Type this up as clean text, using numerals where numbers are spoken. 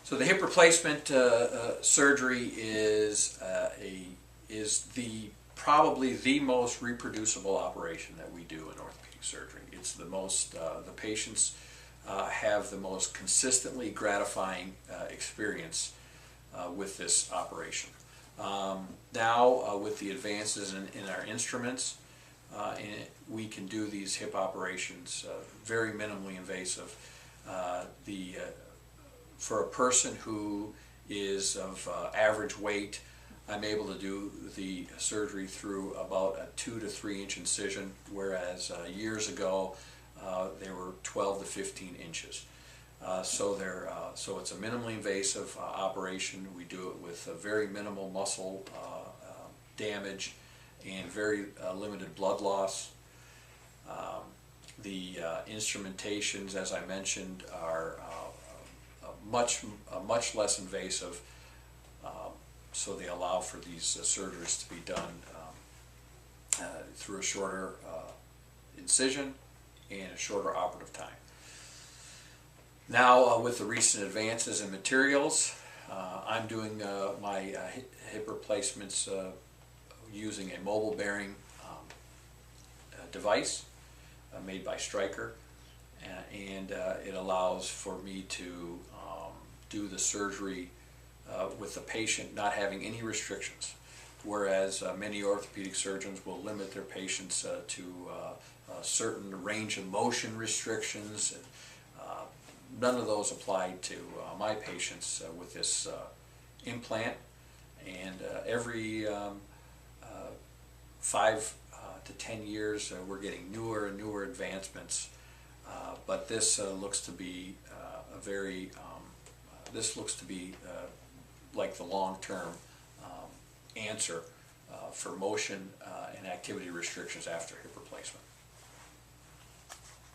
So the hip replacement surgery is probably the most reproducible operation that we do in orthopedic surgery. It's the most the patients have the most consistently gratifying experience with this operation. Now with the advances in our instruments, we can do these hip operations very minimally invasive. For a person who is of average weight, I'm able to do the surgery through about a 2 to 3 inch incision, whereas years ago they were 12 to 15 inches. So it's a minimally invasive operation. We do it with very minimal muscle damage and very limited blood loss. The instrumentations, as I mentioned, are much less invasive, so they allow for these surgeries to be done through a shorter incision and a shorter operative time. Now with the recent advances in materials, I'm doing my hip replacements using a mobile bearing device made by Stryker, and it allows for me to do the surgery with the patient not having any restrictions, whereas many orthopedic surgeons will limit their patients to certain range of motion restrictions, and none of those apply to my patients with this implant. And every 5 to 10 years we're getting newer and newer advancements, but this looks to be like the long-term answer for motion and activity restrictions after hip replacement.